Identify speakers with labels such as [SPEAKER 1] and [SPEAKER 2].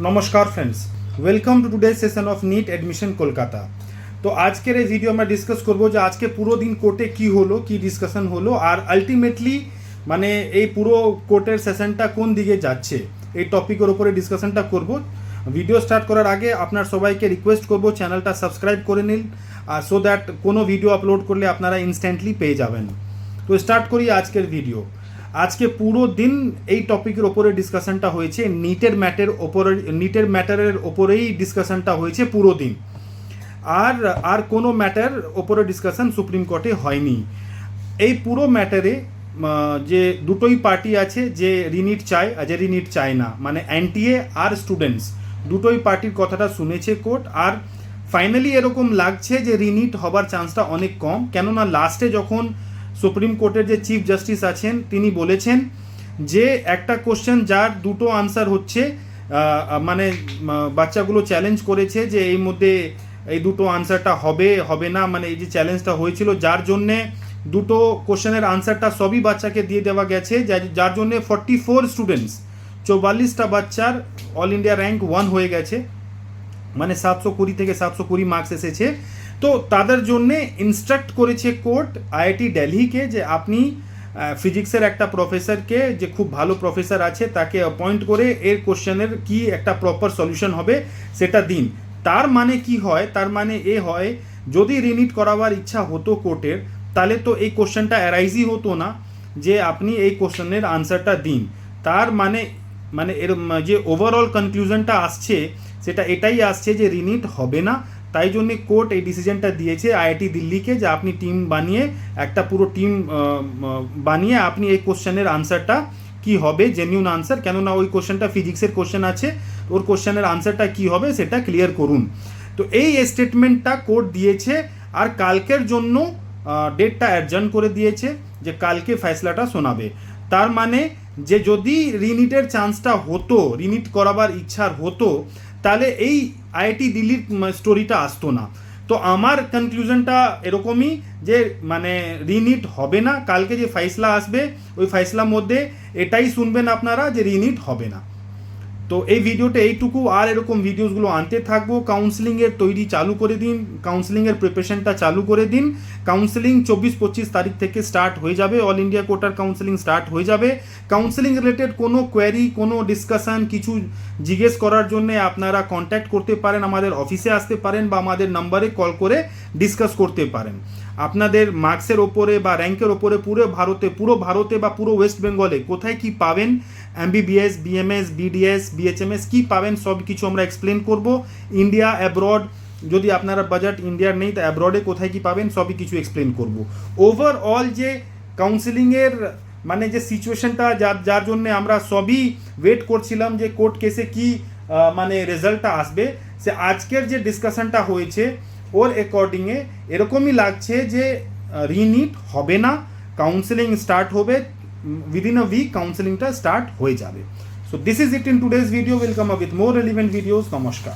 [SPEAKER 1] नमस्कार friends, welcome to today session of NEET admission Kolkata. तो आजकेर এই ভিডিও আমরা ডিসকাস করব যে আজকে পুরো দিন কোর্টে কি হলো, কি ডিসকাশন হলো, আর আলটিমেটলি মানে এই পুরো কোর্টের সেশনটা কোন দিকে যাচ্ছে এই টপিকের উপরে ডিসকাশনটা করব। ভিডিও স্টার্ট করার আগে আপনার সবাইকে রিকোয়েস্ট করব চ্যানেলটা সাবস্ক্রাইব করে নিন, আর সো দ্যাট কোনো ভিডিও আপলোড করলে আপনারা ইনস্ট্যান্টলি পেয়ে যাবেন। তো স্টার্ট করি আজকের ভিডিও। আজকে পুরো দিন এই টপিকের ওপরে ডিসকাশনটা হয়েছে, নিটের ম্যাটারের ওপরেই ডিসকাশনটা হয়েছে পুরো দিন। আর কোনো ম্যাটার ওপরে ডিসকাশন সুপ্রিম কোর্টে হয়নি। এই পুরো ম্যাটারে যে দুটোই পার্টি আছে, যে রিনিট চায় আর যে রিনিট চায় না, মানে এনটিএ আর স্টুডেন্টস, দুটোই পার্টির কথাটা শুনেছে কোর্ট। আর ফাইনালি এরকম লাগছে যে রিনিট হবার চান্সটা অনেক কম, কেননা লাস্টে যখন সুপ্রিম কোর্টের যে চিফ জাস্টিস আছেন তিনি বলেছেন যে একটা কোশ্চেন যার দুটো আনসার হচ্ছে, মানে বাচ্চাগুলো চ্যালেঞ্জ করেছে যে এই মধ্যে এই দুটো আনসারটা হবে না, মানে এই যে চ্যালেঞ্জটা হয়েছিল যার জন্যে দুটো কোশ্চেনের আনসারটা সবই বাচ্চাকে দিয়ে দেওয়া গেছে, যার জন্যে 44 স্টুডেন্টস, 44টা বাচ্চার অল ইন্ডিয়া র্যাঙ্ক 1 হয়ে গেছে, মানে 720 থেকে 720 মার্কস এসেছে। তো তাদের জন্যে ইনস্ট্রাক্ট করেছে কোর্ট আইআইটি দিল্লিকে যে আপনি ফিজিক্সের একটা প্রফেসরকে, যে খুব ভালো প্রফেসর আছে, তাকে অ্যাপয়েন্ট করে এর কোশ্চেনের কি একটা প্রপার সলিউশন হবে সেটা দিন। তার মানে কি হয়, তার মানে এ হয় যদি রিনিট করাবার ইচ্ছা হতো কোর্টের, তাহলে তো এই কোশ্চেনটা অ্যারাইজই হতো না যে আপনি এই কোশ্চেনের আনসারটা দিন। তার মানে এর যে ওভারঅল কনক্লুশনটা আসছে সেটা এটাই আসছে যে রিনিট হবে না। তাই জন্যে কোর্ট এই ডিসিশনটা দিয়েছে আইআইটি দিল্লিকে যে আপনি টিম বানিয়ে, একটা পুরো টিম বানিয়ে আপনি এই কোশ্চেনের আনসারটা কি হবে, জেনিউন আনসার, কেননা ওই কোশ্চেনটা ফিজিক্সের কোশ্চেন আছে, ওর কোশ্চেনের আনসারটা কি হবে সেটা ক্লিয়ার করুন। তো এই স্টেটমেন্টটা কোর্ট দিয়েছে, আর কালকের জন্য ডেটটা অ্যাডজার্ন করে দিয়েছে যে কালকে ফয়সলাটা শোনাবে। তার মানে যে যদি রিনিটের চান্সটা হতো, রিনিট করাবার ইচ্ছার হতো, তাহলে এই আইআইটি দিল্লির স্টোরিটা আসতো না। তো আমার কনক্লুশনটা এরকমই যে মানে রিনিট হবে না, কালকে যে ফয়সলা আসবে ওই ফয়সলার মধ্যে এটাই শুনবেন আপনারা যে রিনিট হবে না। তো এই ভিডিওটা এইটুকু, আর এরকম ভিডিওসগুলো আনতে থাকবো। কাউন্সেলিংয়ের তৈরি চালু করে দিন, কাউন্সেলিংয়ের প্রিপারেশনটা চালু করে দিন। কাউন্সেলিং 24-25 তারিখ থেকে স্টার্ট হয়ে যাবে, অল ইন্ডিয়া কোটার কাউন্সেলিং স্টার্ট হয়ে যাবে। কাউন্সেলিং রিলেটেড কোনো কোয়ারি, কোনো ডিসকাশন, কিছু জিজ্ঞেস করার জন্য আপনারা কন্ট্যাক্ট করতে পারেন, আমাদের অফিসে আসতে পারেন বা আমাদের নাম্বারে কল করে ডিসকাস করতে পারেন। আপনাদের মার্কসের ওপরে বা র্যাঙ্কের ওপরে পুরো ভারতে বা পুরো ওয়েস্ট বেঙ্গলে কোথায় কি পাবেন, এমবিবিএস, বিএমএস, বিডিএস, বিএচএমএস কি পাবেন সব কিছু আমরা এক্সপ্লেন করব। ইন্ডিয়া, অ্যাব্রড, যদি আপনারা বাজেট ইন্ডিয়ার নেই তো অ্যাব্রডে কোথায় কি পাবেন সবই কিছু এক্সপ্লেন করব। ওভারঅল যে কাউন্সেলিংয়ের মানে যে সিচুয়েশনটা, যার জন্য আমরা সবই ওয়েট করছিলাম যে কোর্ট কেসে কি মানে রেজাল্টটা আসবে, সে আজকের যে ডিসকাশনটা হয়েছে ওর অ্যাকর্ডিংয়ে এরকমই লাগছে যে রিনিট হবে না, কাউন্সেলিং স্টার্ট হবে, within a week কাউন্সেলিংটা স্টার্ট হয়ে যাবে। So this is it in today's video. Will come up with more relevant videos. নমস্কার।